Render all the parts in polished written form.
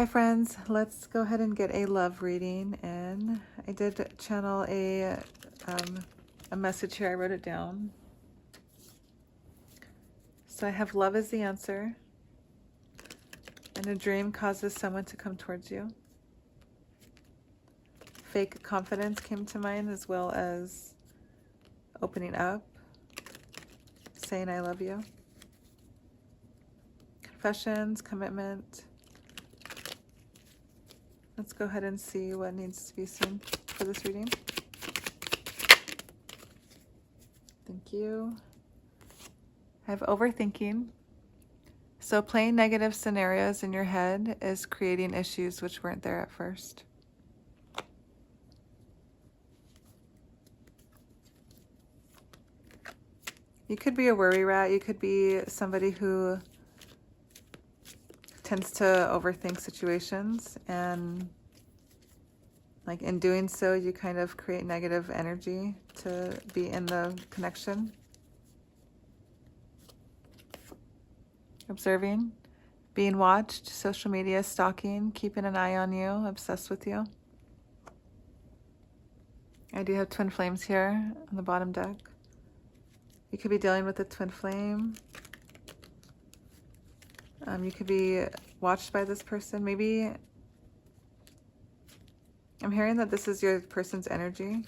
Hi friends, let's go ahead and get a love reading in. I did channel a message here. I wrote it down. So I have love is the answer, and a dream causes someone to come towards you. Fake confidence came to mind, as well as opening up, saying I love you. Confessions, commitment. Let's go ahead and see what needs to be seen for this reading. Thank you. I have overthinking. So playing negative scenarios in your head is creating issues which weren't there at first. You could be a worry rat. You could be somebody who tends to overthink situations, and like in doing so, you kind of create negative energy to be in the connection. Observing, being watched, social media, stalking, keeping an eye on you, obsessed with you. I do have twin flames here on the bottom deck. You could be dealing with a twin flame. You could be watched by this person. Maybe I'm hearing that this is your person's energy.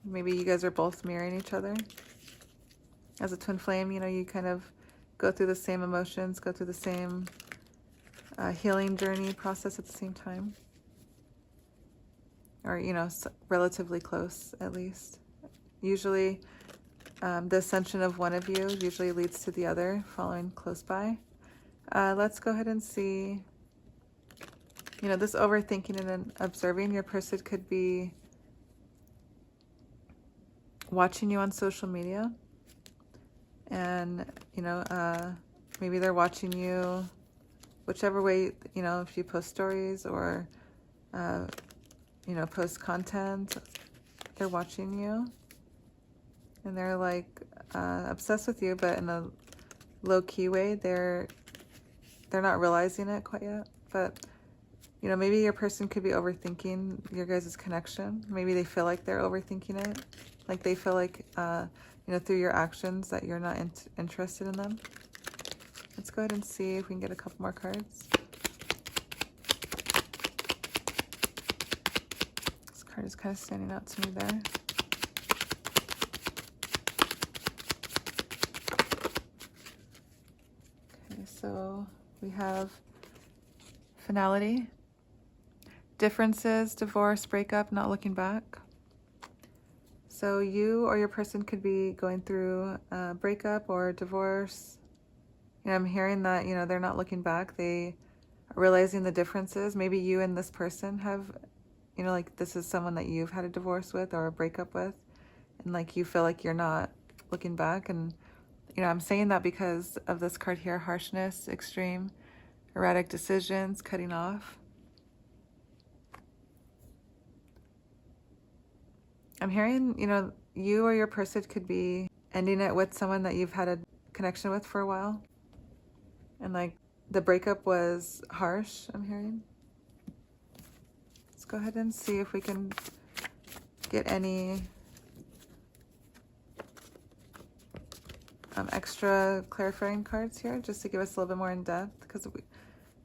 Maybe you guys are both mirroring each other. As a twin flame, you know, you kind of go through the same emotions, go through the same healing journey process at the same time. Or, you know, relatively close at least. Usually, the ascension of one of you usually leads to the other following close by. Let's go ahead and see, you know, this overthinking and then observing. Your person could be watching you on social media, and, you know, maybe they're watching you whichever way, you know, if you post stories or, you know, post content, they're watching you, and they're like obsessed with you, but in a low-key way. They're not realizing it quite yet, but, you know, maybe your person could be overthinking your guys' connection. Maybe they feel like they're overthinking it. Like they feel like, you know, through your actions that you're not interested in them. Let's go ahead and see if we can get a couple more cards. This card is kind of standing out to me there. Okay, so we have finality, differences, divorce, breakup, not looking back. So you or your person could be going through a breakup or divorce. You know, I'm hearing that, you know, they're not looking back. They are realizing the differences. Maybe you and this person have, you know, like this is someone that you've had a divorce with or a breakup with, and like you feel like you're not looking back. And, you know, I'm saying that because of this card here: harshness, extreme, erratic decisions, cutting off. I'm hearing, you know, you or your person could be ending it with someone that you've had a connection with for a while. And like the breakup was harsh, I'm hearing. Let's go ahead and see if we can get any extra clarifying cards here, just to give us a little bit more in depth. Because,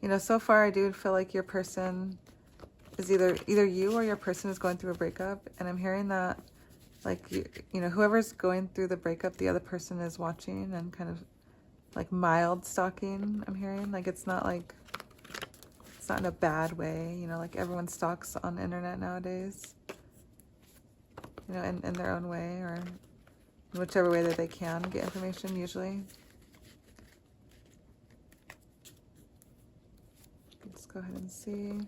you know, so far I do feel like your person is either you or your person is going through a breakup. And I'm hearing that, like, you know, whoever's going through the breakup, the other person is watching and kind of like mild stalking, I'm hearing. Like it's not in a bad way, you know, like everyone stalks on the internet nowadays, you know, in their own way, or in whichever way that they can get information usually. Let's go ahead and see.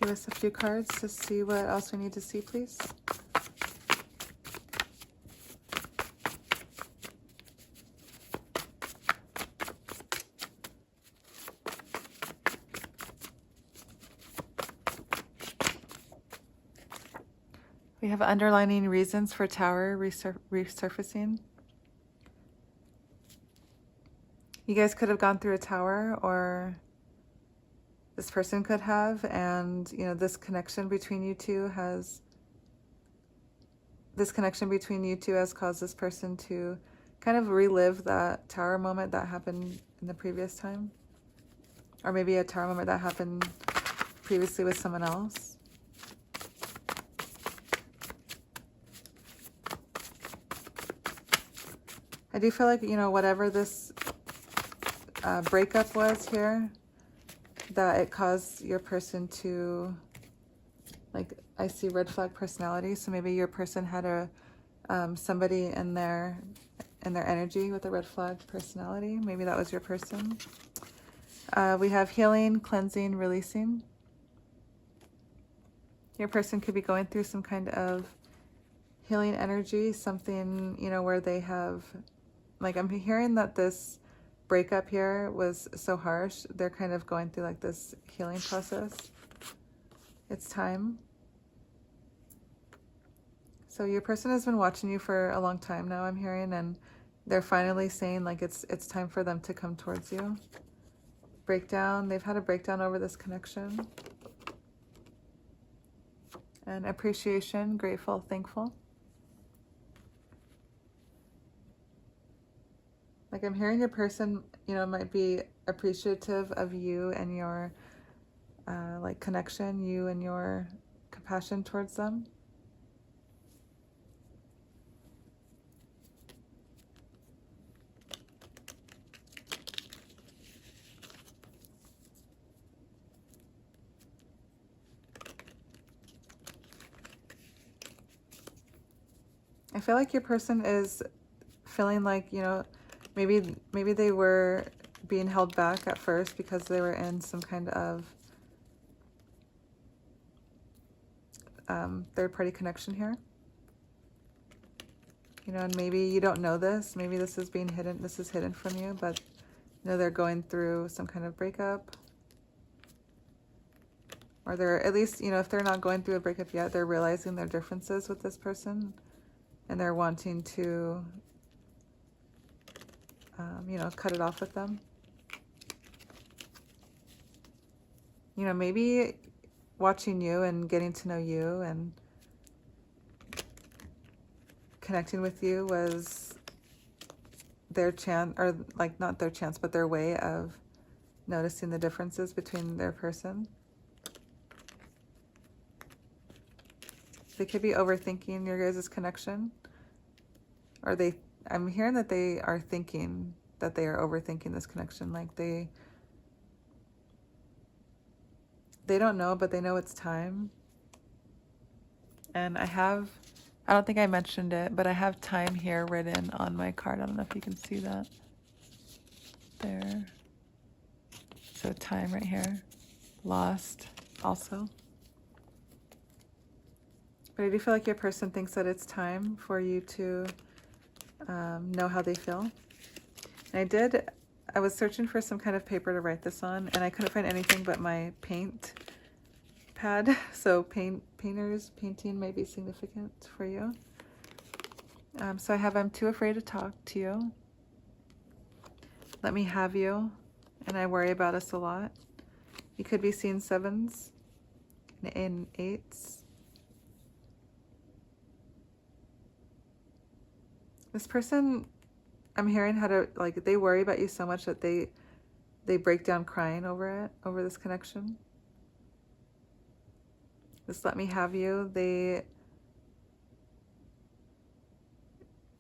Give us a few cards to see what else we need to see, please. We have underlining reasons for Tower resurfacing. You guys could have gone through a tower, or this person could have, and you know, this connection between you two has caused this person to kind of relive that tower moment that happened in the previous time, or maybe a tower moment that happened previously with someone else. I do feel like, you know, whatever this breakup was here, that it caused your person to, like, I see red flag personality. So maybe your person had a somebody in their energy with a red flag personality. Maybe that was your person. We have healing, cleansing, releasing. Your person could be going through some kind of healing energy, something, you know, where they have, like, I'm hearing that this breakup here was so harsh. They're kind of going through like this healing process. It's time. So your person has been watching you for a long time now, I'm hearing, and they're finally saying like it's time for them to come towards you. Breakdown. They've had a breakdown over this connection. And appreciation, grateful, thankful. Like, I'm hearing your person, you know, might be appreciative of you and your like connection, you and your compassion towards them. I feel like your person is feeling like, you know, maybe they were being held back at first because they were in some kind of third-party connection here. You know, and maybe you don't know this. Maybe this is being hidden. This is hidden from you, but you know, they're going through some kind of breakup. Or they're, at least, you know, if they're not going through a breakup yet, they're realizing their differences with this person. And they're wanting to, you know, cut it off with them. You know, maybe watching you and getting to know you and connecting with you was their chance, or like not their chance, but their way of noticing the differences between their person. They could be overthinking your guys' connection, or I'm hearing that they are thinking that they are overthinking this connection. Like they don't know, but they know it's time. And I don't think I mentioned it, but I have time here written on my card. I don't know if you can see that. There. So time right here. Lost also. But I do feel like your person thinks that it's time for you to know how they feel. And I was searching for some kind of paper to write this on, and I couldn't find anything but my paint pad. So painting may be significant for you. So I have, I'm too afraid to talk to you. Let me have you. And I worry about us a lot. You could be seeing 7s and 8s. This person, I'm hearing how to, like, they worry about you so much that they break down crying over it, over this connection. Just let me have you.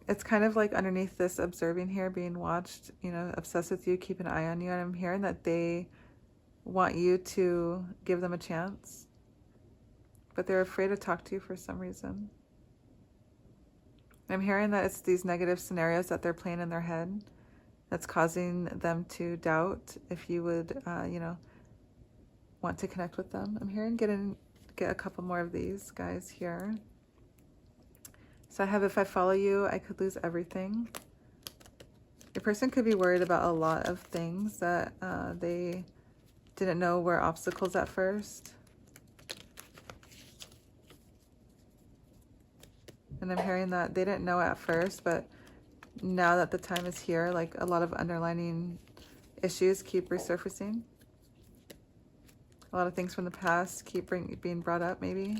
It's kind of like underneath this observing here, being watched, you know, obsessed with you, keep an eye on you. And I'm hearing that they want you to give them a chance, but they're afraid to talk to you for some reason. I'm hearing that it's these negative scenarios that they're playing in their head that's causing them to doubt if you would, you know, want to connect with them. I'm hearing get a couple more of these guys here. So I have, if I follow you, I could lose everything. Your person could be worried about a lot of things that they didn't know were obstacles at first. And I'm hearing that they didn't know at first, but now that the time is here, like a lot of underlining issues keep resurfacing. A lot of things from the past keep being brought up, maybe.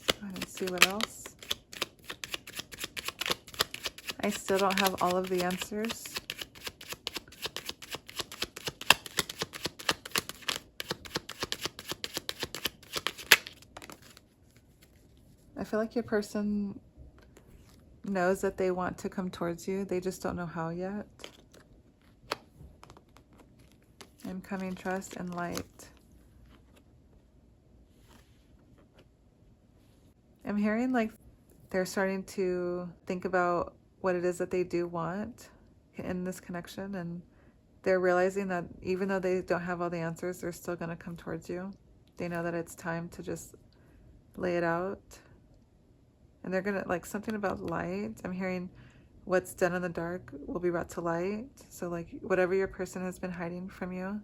Go ahead and see what else. I still don't have all of the answers. I feel like your person knows that they want to come towards you. They just don't know how yet. I'm coming, trust, and light. I'm hearing like they're starting to think about what it is that they do want in this connection, and they're realizing that even though they don't have all the answers, they're still going to come towards you. They know that it's time to just lay it out. And they're going to, like, something about light. I'm hearing what's done in the dark will be brought to light. So, like, whatever your person has been hiding from you,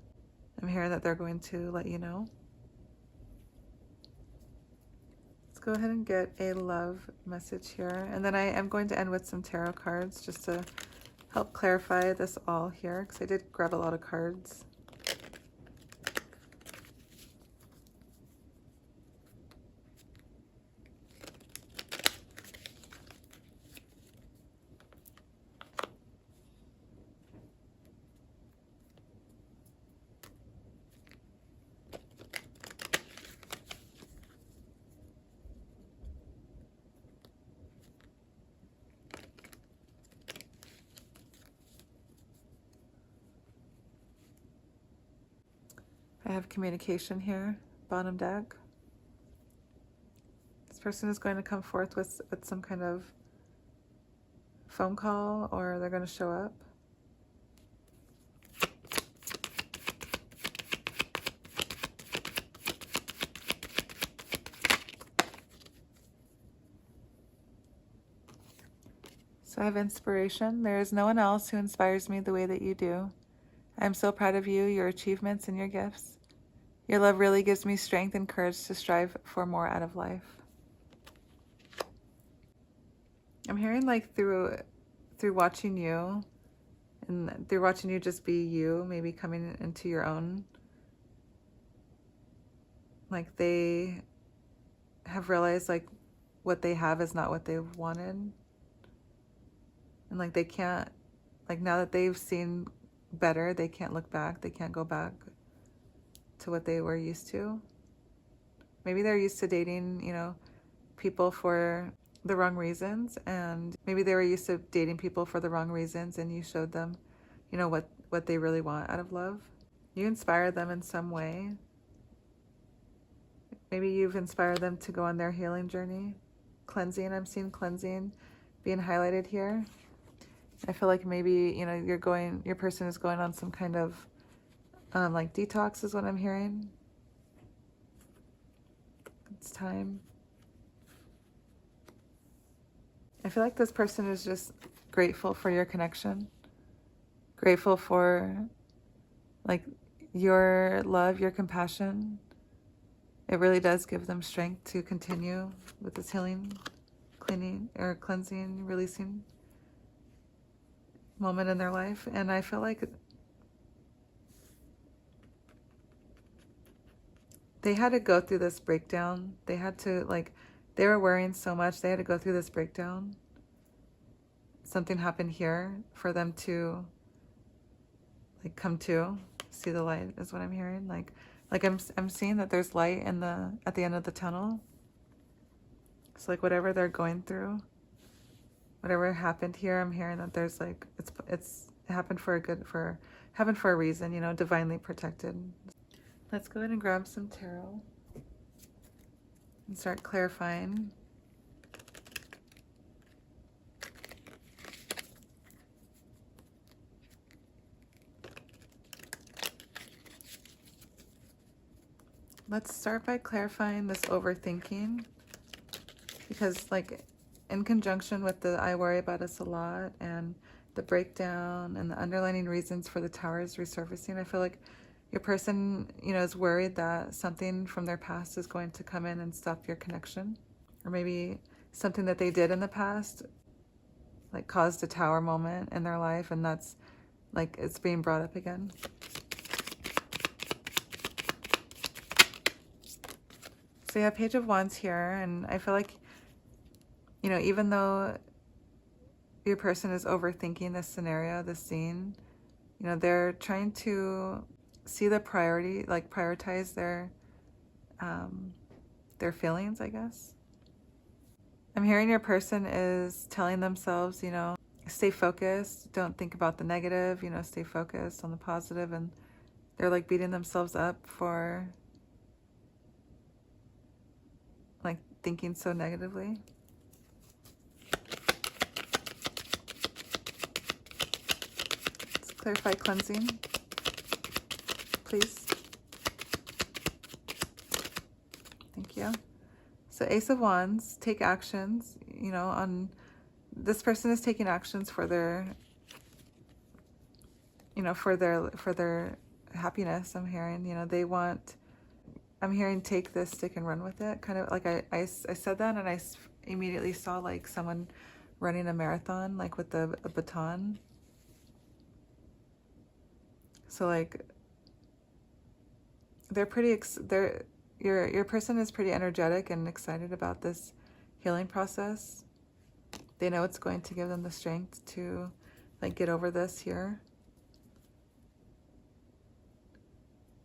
I'm hearing that they're going to let you know. Let's go ahead and get a love message here. And then I am going to end with some tarot cards just to help clarify this all here, because I did grab a lot of cards. I have communication here, bottom deck. This person is going to come forth with some kind of phone call, or they're going to show up. So I have inspiration. There is no one else who inspires me the way that you do. I am so proud of you, your achievements, and your gifts. Your love really gives me strength and courage to strive for more out of life. I'm hearing like through watching you, and through watching you just be you, maybe coming into your own, like they have realized like what they have is not what they've wanted. And like they can't, like now that they've seen better, they can't look back. They can't go back to what they were used to. Maybe they're used to dating, you know, people for the wrong reasons, and maybe they were used to dating people for the wrong reasons, and you showed them, you know, what they really want out of love. You inspired them in some way. Maybe you've inspired them to go on their healing journey. Cleansing, I'm seeing cleansing being highlighted here. I feel like maybe, you know, your person is going on some kind of like detox is what I'm hearing. It's time. I feel like this person is just grateful for your connection. Grateful for like your love, your compassion. It really does give them strength to continue with this healing, cleansing, releasing moment in their life. And I feel like they had to go through this breakdown. They had to, like, they were worrying so much. They had to go through this breakdown. Something happened here for them to, like, come to see the light is what I'm hearing. Like I'm seeing that there's light at the end of the tunnel. So like whatever they're going through, whatever happened here, I'm hearing that there's like, it happened happened for a reason, you know, divinely protected. Let's go ahead and grab some tarot and start clarifying. Let's start by clarifying this overthinking, because like in conjunction with the I worry about us a lot and the breakdown and the underlying reasons for the Tower is resurfacing. I feel like your person, you know, is worried that something from their past is going to come in and stop your connection. Or maybe something that they did in the past, like, caused a Tower moment in their life, and that's, like, it's being brought up again. So you have Page of Wands here, and I feel like, you know, even though your person is overthinking this scenario, this scene, you know, they're trying to see the priority, like prioritize their feelings, I guess. I'm hearing your person is telling themselves, you know, stay focused, don't think about the negative, you know, stay focused on the positive, and they're like beating themselves up for like thinking so negatively. Let's clarify cleansing, please. Thank you. So Ace of Wands, take actions, you know, on this person is taking actions for their, you know, for their happiness. I'm hearing, you know, they want, I'm hearing take this stick and run with it. Kind of like I said that, and I immediately saw like someone running a marathon, like with a baton. So like they're pretty, your person is pretty energetic and excited about this healing process. They know it's going to give them the strength to like get over this here.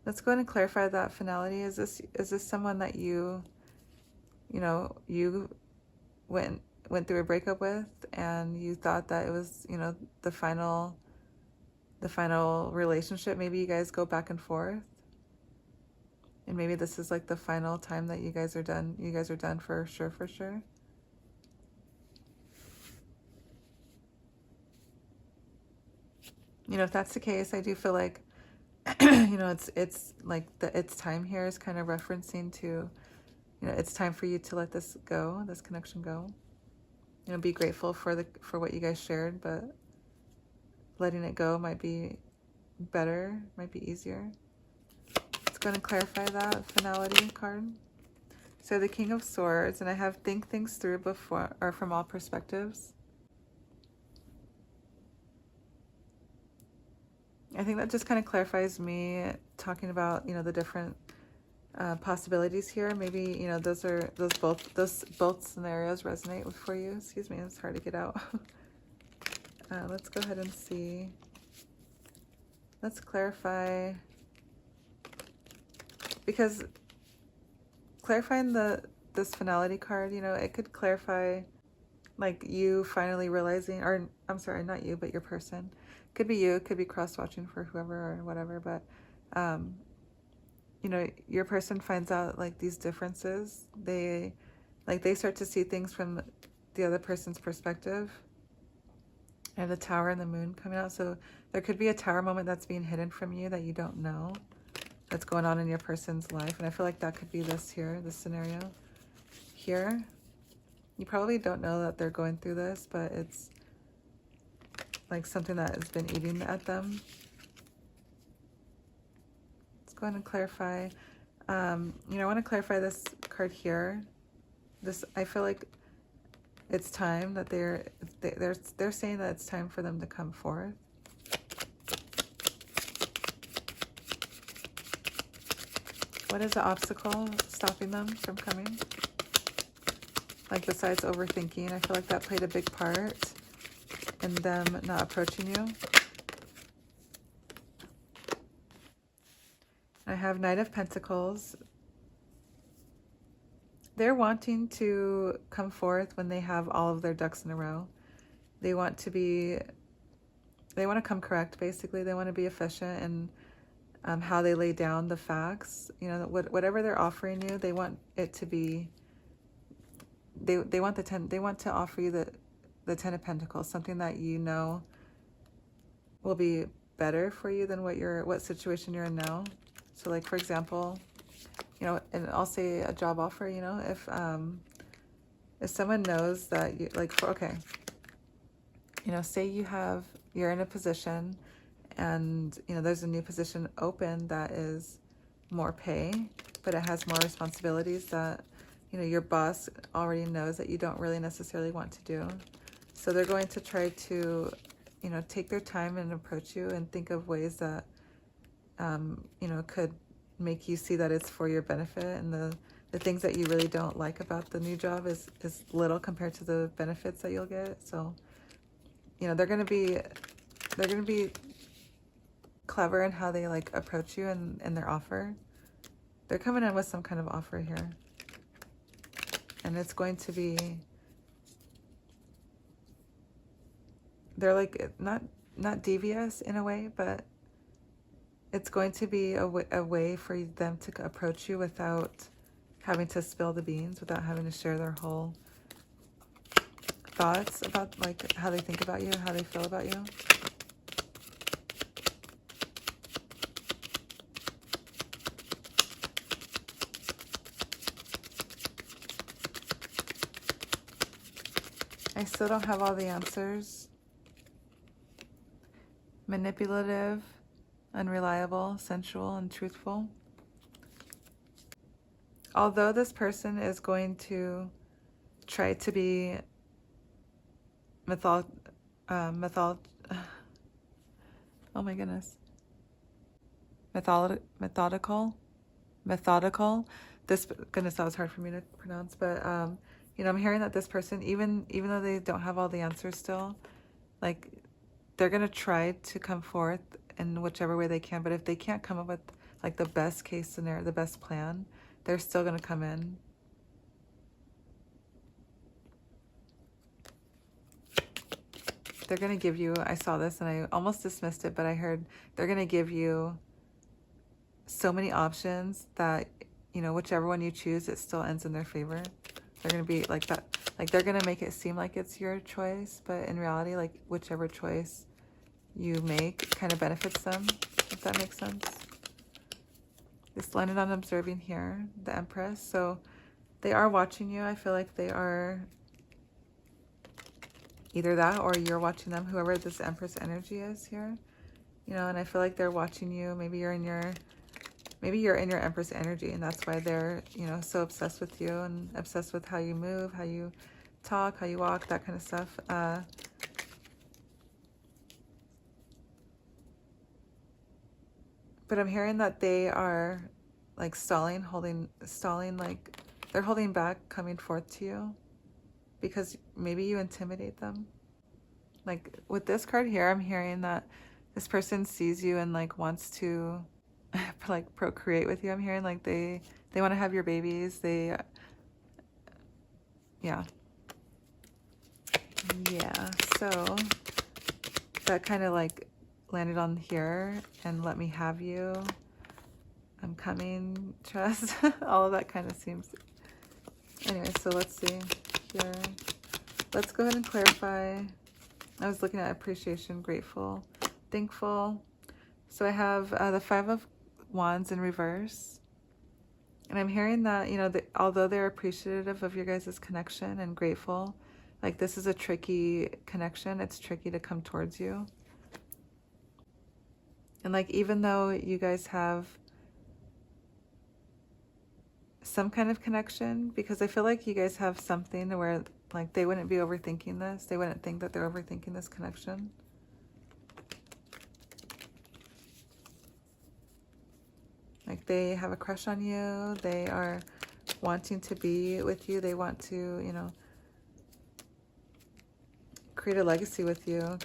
Let's go ahead and clarify that finality. Is this someone that you know, you went through a breakup with, and you thought that it was, you know, the final relationship? Maybe you guys go back and forth, and maybe this is like the final time that you guys are done. You guys are done for sure, for sure. You know, if that's the case, I do feel like, you know, it's like it's time here is kind of referencing to, you know, it's time for you to let this go, this connection go. You know, be grateful for what you guys shared, but letting it go might be better, might be easier. Let's go ahead and clarify that finality card. So the King of Swords, and I have think things through before, or from all perspectives. I think that just kind of clarifies me talking about, you know, the different possibilities here. Maybe, you know, those both scenarios resonate for you. Excuse me, it's hard to get out. Let's go ahead and see. Let's clarify, because clarifying this finality card, you know, it could clarify like you finally realizing, or I'm sorry, not you, but your person. Could be you, it could be cross-watching for whoever or whatever, but you know, your person finds out like these differences. They start to see things from the other person's perspective. And the Tower and the Moon coming out. So there could be a Tower moment that's being hidden from you that you don't know, that's going on in your person's life. And I feel like that could be this here, this scenario here. You probably don't know that they're going through this, but it's like something that has been eating at them. Let's go ahead and clarify. You know, I want to clarify this card here. This, I feel like it's time that they're saying that it's time for them to come forth. What is the obstacle stopping them from coming? Like besides overthinking, I feel like that played a big part in them not approaching you. I have Knight of Pentacles. They're wanting to come forth when they have all of their ducks in a row. They want to come correct, basically. They want to be efficient in how they lay down the facts. You know, whatever they're offering you, they want it to be, they want to offer you the Ten of Pentacles, something that you know will be better for you than what situation you're in now. So like, for example, you know, and I'll say a job offer, you know, if someone knows that you, like, okay, you know, say you have you're in a position, and you know there's a new position open that is more pay, but it has more responsibilities that, you know, your boss already knows that you don't really necessarily want to do. So they're going to try to, you know, take their time and approach you and think of ways that, you know, could make you see that it's for your benefit. And the things that you really don't like about the new job is little compared to the benefits that you'll get. So, you know, they're going to be clever in how they like approach you and their offer. They're coming in with some kind of offer here. And it's going to be, they're like not devious in a way, but it's going to be a way for them to approach you without having to spill the beans, without having to share their whole thoughts about like how they think about you, how they feel about you. I still don't have all the answers. Manipulative, unreliable, sensual, and truthful. Although this person is going to try to be oh my goodness. Methodical. Goodness, that was hard for me to pronounce, but you know, I'm hearing that this person, even though they don't have all the answers still, like they're gonna try to come forth in whichever way they can. But if they can't come up with like the best case scenario, the best plan, they're still gonna come in. They're gonna give you, I saw this and I almost dismissed it, but I heard they're gonna give you so many options that, you know, whichever one you choose, it still ends in their favor. They're going to be like that. Like they're going to make it seem like it's your choice, but in reality, like whichever choice you make kind of benefits them, if that makes sense. This landed on observing here, the Empress. So they are watching you. I feel like they are either that or you're watching them, whoever this Empress energy is here. You know, and I feel like they're watching you. Maybe you're in your Empress energy, and that's why they're, you know, so obsessed with you and obsessed with how you move, how you talk, how you walk, that kind of stuff. But I'm hearing that they are like stalling, like they're holding back coming forth to you because maybe you intimidate them. Like with this card here, I'm hearing that this person sees you and like wants to like procreate with you. I'm hearing like they want to have your babies. Yeah. So that kind of like landed on here, and let me have you. I'm coming, trust. All of that kind of seems. Anyway, so let's see here. Let's go ahead and clarify. I was looking at appreciation, grateful, thankful. So I have the Five of Wands in reverse. And I'm hearing that, you know, although they're appreciative of your guys' connection and grateful, like this is a tricky connection. It's tricky to come towards you. And like, even though you guys have some kind of connection, because I feel like you guys have something where like they wouldn't be overthinking this. They wouldn't think that they're overthinking this connection. Like they have a crush on you. They are wanting to be with you. They want to, you know, create a legacy with you.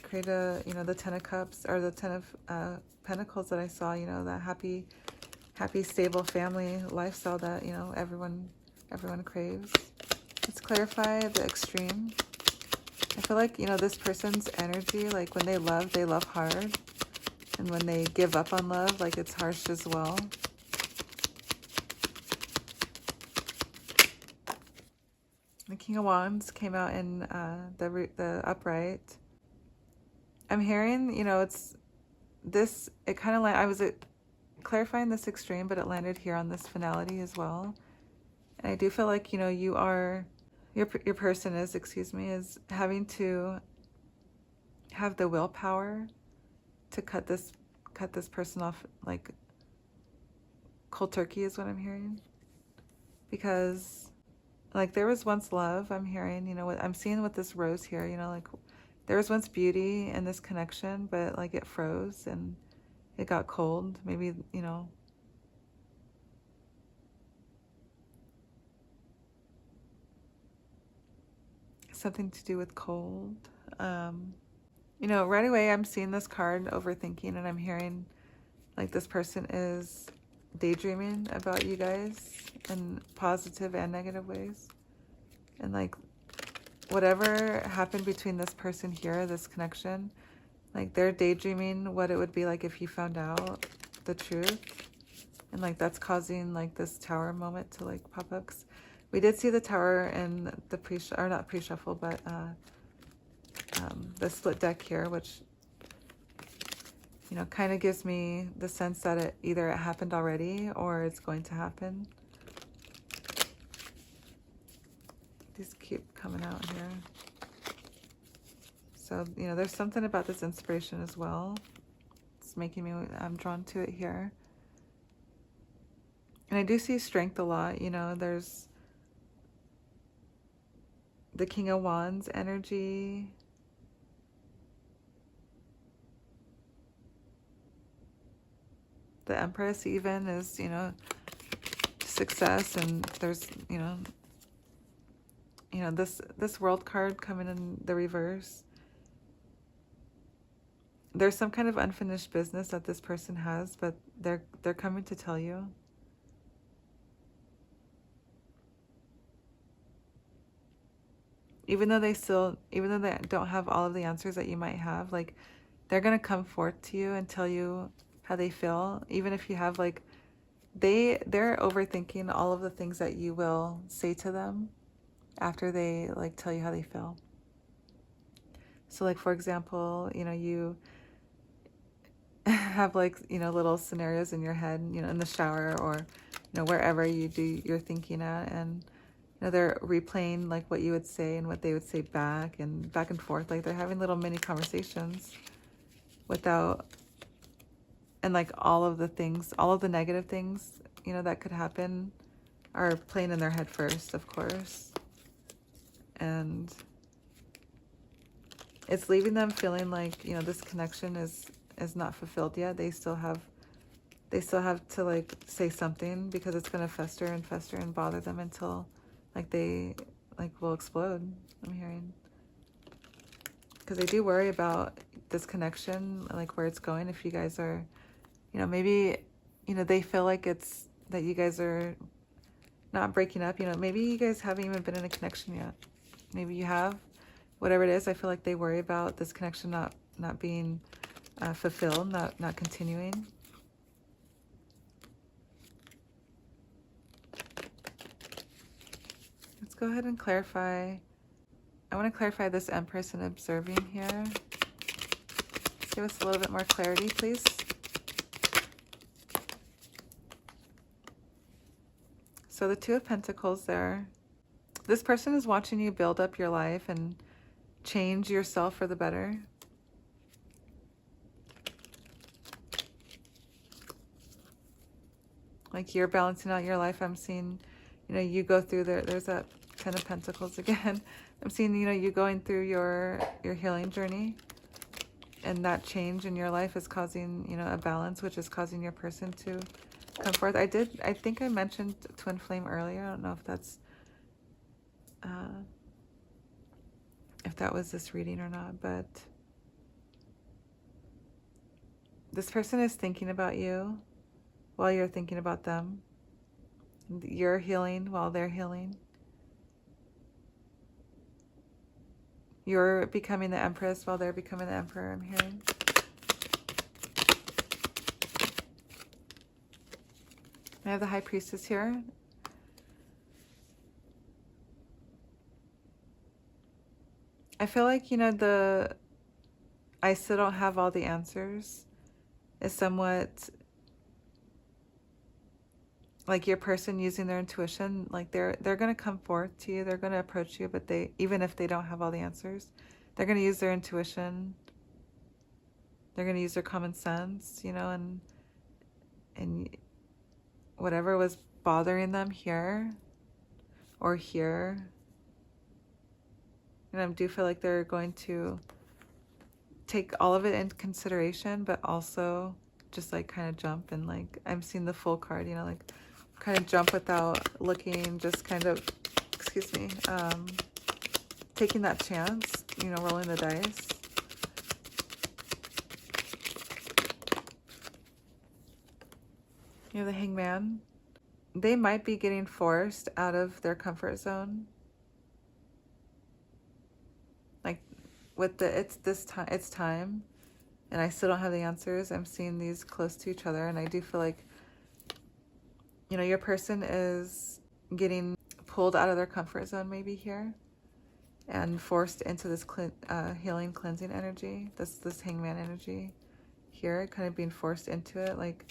Create a, you know, the Ten of Cups or the Ten of Pentacles that I saw, you know, that happy, stable family lifestyle that, you know, everyone craves. Let's clarify the extreme. I feel like, you know, this person's energy, like when they love hard. And when they give up on love, like it's harsh as well. The King of Wands came out in the upright. I'm hearing, you know, it kind of like, I was clarifying this extreme, but it landed here on this finality as well. And I do feel like, you know, your person is having to have the willpower to cut this person off like cold turkey is what I'm hearing. Because like there was once love, I'm hearing, you know, what I'm seeing with this rose here, you know, like there was once beauty in this connection, but like it froze and it got cold. Maybe, you know, something to do with cold. You know, right away I'm seeing this card overthinking, and I'm hearing like this person is daydreaming about you guys in positive and negative ways. And like whatever happened between this person here, this connection, like they're daydreaming what it would be like if you found out the truth. And like that's causing like this tower moment to like pop up. We did see the tower in the or not pre-shuffle, but the split deck here, which, you know, kind of gives me the sense that it either it happened already or it's going to happen. These keep coming out here. So, you know, there's something about this inspiration as well. It's making me, I'm drawn to it here. And I do see strength a lot. You know, there's the King of Wands energy. The Empress even is, you know, success, and there's, you know, this World card coming in the reverse. There's some kind of unfinished business that this person has, but they're coming to tell you. Even though they don't have all of the answers that you might have, like they're gonna come forth to you and tell you how they feel, even if you have like they're overthinking all of the things that you will say to them after they like tell you how they feel. So like, for example, you know, you have like, you know, little scenarios in your head, you know, in the shower or, you know, wherever you do your thinking at, and you know, they're replaying like what you would say and what they would say back and forth. Like they're having little mini conversations without, and like all of the things, all of the negative things, you know, that could happen are playing in their head first, of course. And it's leaving them feeling like, you know, this connection is not fulfilled yet. They still have to like say something, because it's going to fester and fester and bother them until like they like will explode, I'm hearing. Because they do worry about this connection, like where it's going. If you guys are, you know, maybe, you know, they feel like it's that you guys are not breaking up. You know, maybe you guys haven't even been in a connection yet. Maybe you have. Whatever it is, I feel like they worry about this connection not being fulfilled, not continuing. Let's go ahead and clarify. I want to clarify this Empress and observing here. Let's give us a little bit more clarity, please. So the Two of Pentacles there. This person is watching you build up your life and change yourself for the better. Like you're balancing out your life. I'm seeing, you know, you go through there's that Ten of Pentacles again. I'm seeing, you know, you going through your healing journey, and that change in your life is causing, you know, a balance, which is causing your person to come forth. I think I mentioned Twin Flame earlier. I don't know if that's if that was this reading or not, but this person is thinking about you while you're thinking about them. You're healing while they're healing. You're becoming the Empress while they're becoming the Emperor, I'm hearing. I have the High Priestess here. I feel like, you know, I still don't have all the answers is somewhat like your person using their intuition. Like they're going to come forth to you. They're going to approach you, but even if they don't have all the answers, they're going to use their intuition They're going to use their common sense, you know, and whatever was bothering them here or here. And I do feel like they're going to take all of it into consideration, but also just like kind of jump, and like I'm seeing the full card, you know, like kind of jump without looking, just kind of, excuse me, taking that chance, you know, rolling the dice. You know, the Hangman, they might be getting forced out of their comfort zone. Like with the, it's time, and I still don't have the answers. I'm seeing these close to each other, and I do feel like, you know, your person is getting pulled out of their comfort zone maybe here and forced into this healing, cleansing energy, this Hangman energy here, kind of being forced into it. Like,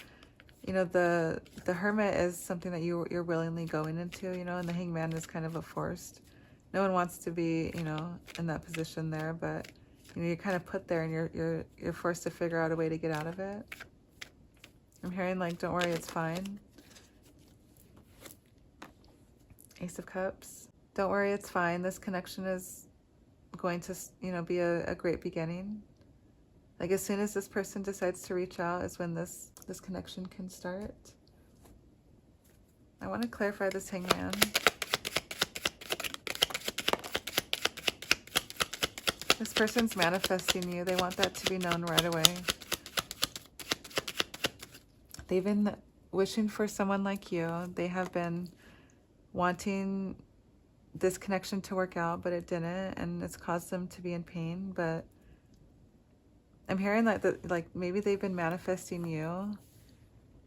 you know, the Hermit is something that you're willingly going into, you know, and the Hangman is kind of a forced. No one wants to be, you know, in that position there, but you know, you're kind of put there, and you're forced to figure out a way to get out of it. I'm hearing like, don't worry, it's fine. Ace of Cups. Don't worry, it's fine. This connection is going to, you know, be a great beginning. Like as soon as this person decides to reach out is when this connection can start. I want to clarify this Hangman. This person's manifesting you. They want that to be known right away. They've been wishing for someone like you. They have been wanting this connection to work out, but it didn't, and it's caused them to be in pain. But I'm hearing that like maybe they've been manifesting you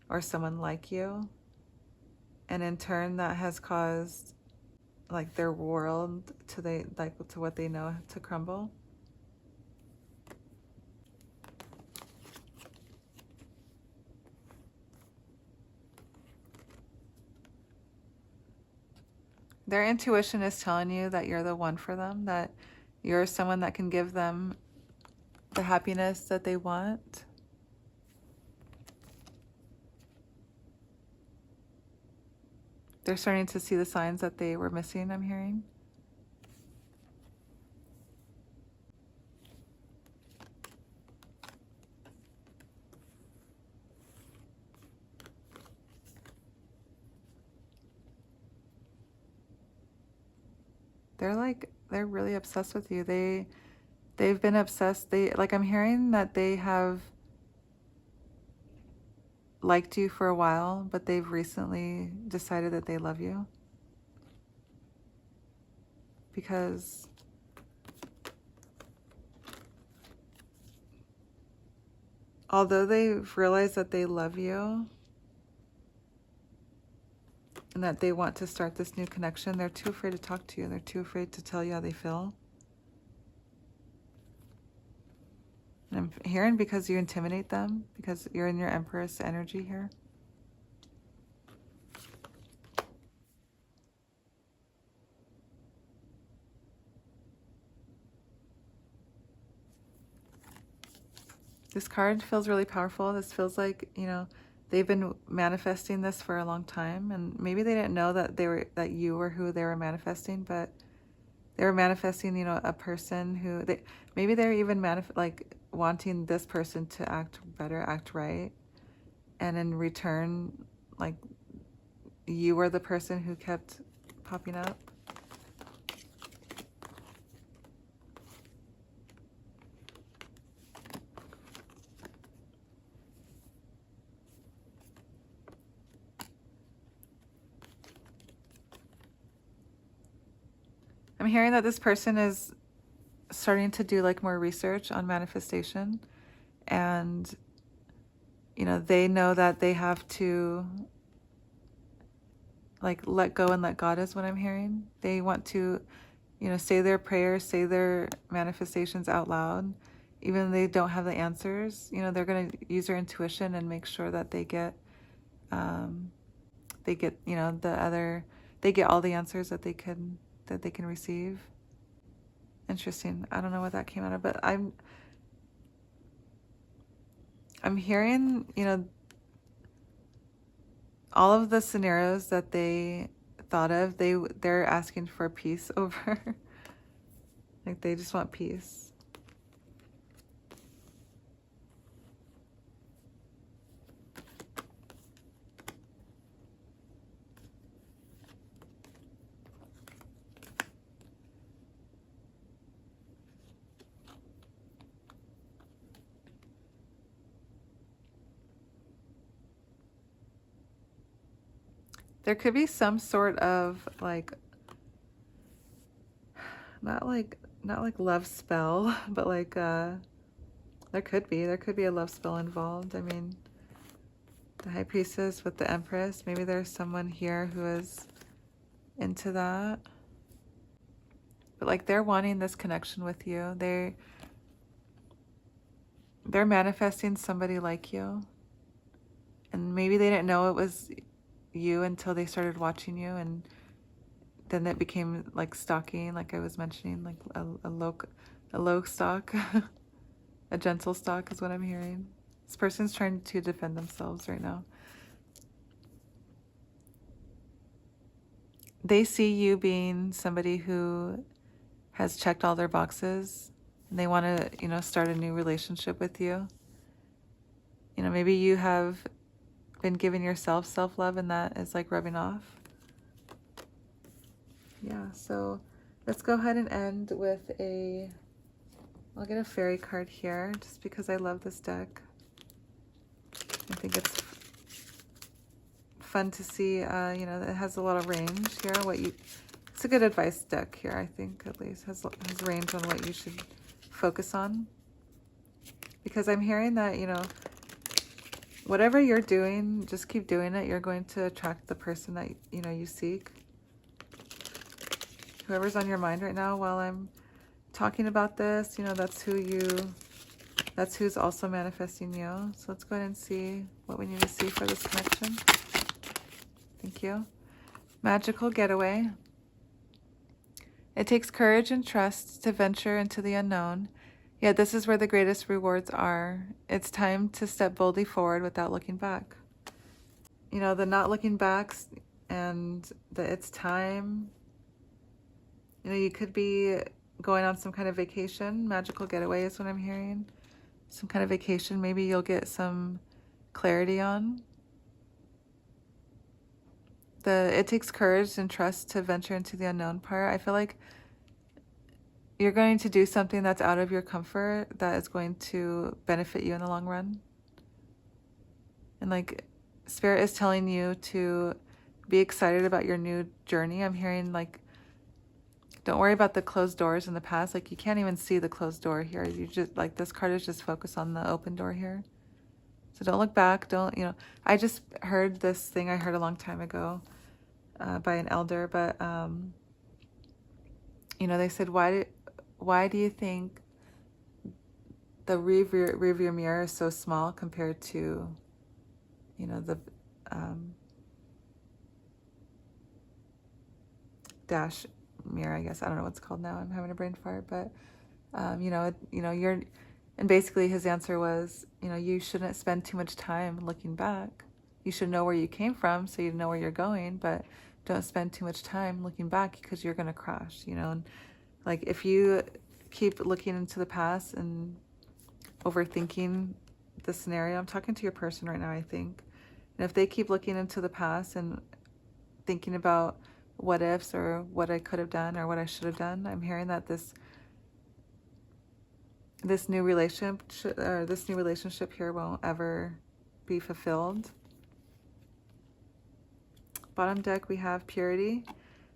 or someone like you, and in turn that has caused like their world to what they know to crumble. Their intuition is telling you that you're the one for them, that you're someone that can give them the happiness that they want. They're starting to see the signs that they were missing, I'm hearing. They're really obsessed with you. They've been obsessed. I'm hearing that they have liked you for a while, but they've recently decided that they love you. Because although they've realized that they love you and that they want to start this new connection, they're too afraid to talk to you. They're too afraid to tell you how they feel. And I'm hearing because you intimidate them, because you're in your Empress energy here. This card feels really powerful. This feels like, you know, they've been manifesting this for a long time, and maybe they didn't know that you were who they were manifesting, but they were manifesting, you know, a person who maybe they're even wanting this person to act better, act right, and in return, like, you were the person who kept popping up. I'm hearing that this person is starting to do like more research on manifestation, and you know, they know that they have to like let go and let God is what I'm hearing. They want to, you know, say their prayers, say their manifestations out loud, even though they don't have the answers. You know, they're going to use their intuition and make sure that they get, you know, they get all the answers that they can receive. Interesting. I don't know what that came out of, but I'm hearing, you know, all of the scenarios that they thought of, they're asking for peace over. Like they just want peace. There could be some sort of like not like love spell, but like there could be a love spell involved. I mean, the High Priestess with the Empress, maybe there's someone here who is into that. But like they're wanting this connection with you. They're manifesting somebody like you. And maybe they didn't know it was you until they started watching you, and then it became like stalking, like I was mentioning, like a low stalk. A gentle stalk is what I'm hearing. This person's trying to defend themselves right now. They see you being somebody who has checked all their boxes, and they want to, you know, start a new relationship with you. You know, maybe you have been giving yourself self-love and that is like rubbing off. Yeah, so let's go ahead and end with I'll get a fairy card here just because I love this deck. I think it's fun to see, you know, it has a lot of range here. It's a good advice deck here, I think, at least. Has range on what you should focus on. Because I'm hearing that, you know, whatever you're doing, just keep doing it. You're going to attract the person that, you know, you seek. Whoever's on your mind right now while I'm talking about this, you know, that's who's also manifesting you. So let's go ahead and see what we need to see for this connection. Thank you. Magical getaway. It takes courage and trust to venture into the unknown. Yet this is where the greatest rewards are. It's time to step boldly forward without looking back. You know, the not looking backs and the it's time. You know, you could be going on some kind of vacation. Magical getaway is what I'm hearing. Some kind of vacation maybe you'll get some clarity on. It takes courage and trust to venture into the unknown part. I feel like you're going to do something that's out of your comfort that is going to benefit you in the long run. And like Spirit is telling you to be excited about your new journey. I'm hearing like, don't worry about the closed doors in the past. Like you can't even see the closed door here. You just like this card is just focused on the open door here. So don't look back. Don't, you know, I just heard this thing I heard a long time ago by an elder, but you know, they said, why do you think the rearview mirror is so small compared to, you know, the dash mirror, I guess. I don't know what's called now. I'm having a brain fart, but you know, you're, and basically his answer was, you know, you shouldn't spend too much time looking back. You should know where you came from so you know where you're going, but don't spend too much time looking back because you're going to crash, you know. And like if you keep looking into the past and overthinking the scenario, I'm talking to your person right now, I think. And if they keep looking into the past and thinking about what ifs or what I could have done or what I should have done, I'm hearing that this new relationship here won't ever be fulfilled. Bottom deck, we have purity.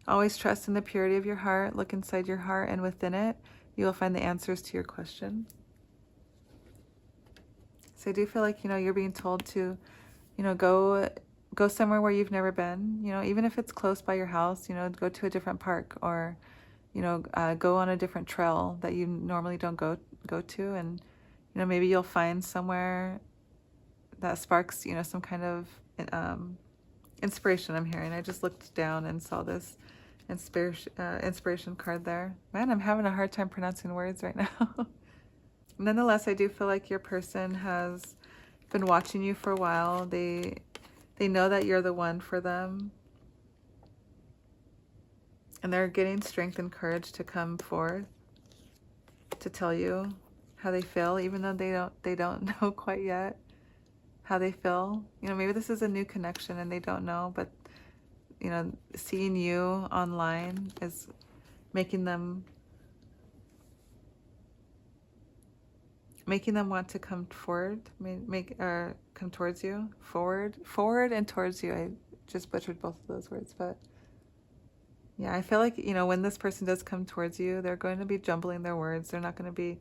Always trust in the purity of your heart. Look inside your heart, and within it, you will find the answers to your question. So I do feel like, you know, you're being told to, you know, go somewhere where you've never been. You know, even if it's close by your house, you know, go to a different park or, you know, go on a different trail that you normally don't go to, and, you know, maybe you'll find somewhere that sparks, you know, some kind of inspiration. I'm hearing. I just looked down and saw this inspiration card there. Man, I'm having a hard time pronouncing words right now. Nonetheless, I do feel like your person has been watching you for a while. They know that you're the one for them. And they're getting strength and courage to come forth to tell you how they feel, even though they don't know quite yet how they feel. You know, maybe this is a new connection and they don't know, but you know, seeing you online is making them want to come forward, come towards you, forward and towards you. I just butchered both of those words, but yeah, I feel like, you know, when this person does come towards you, they're going to be jumbling their words. They're not going to be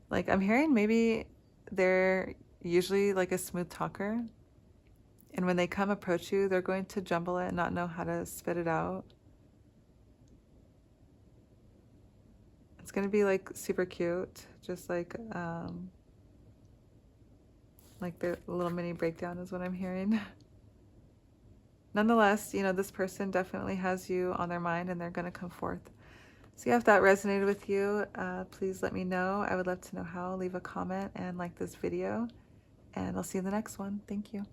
like, I'm hearing maybe they're usually like a smooth talker. And when they come approach you, they're going to jumble it and not know how to spit it out. It's going to be like super cute, just like the little mini breakdown is what I'm hearing. Nonetheless, you know, this person definitely has you on their mind and they're going to come forth. So yeah, if that resonated with you, please let me know. I would love to know how. Leave a comment and like this video. And I'll see you in the next one. Thank you.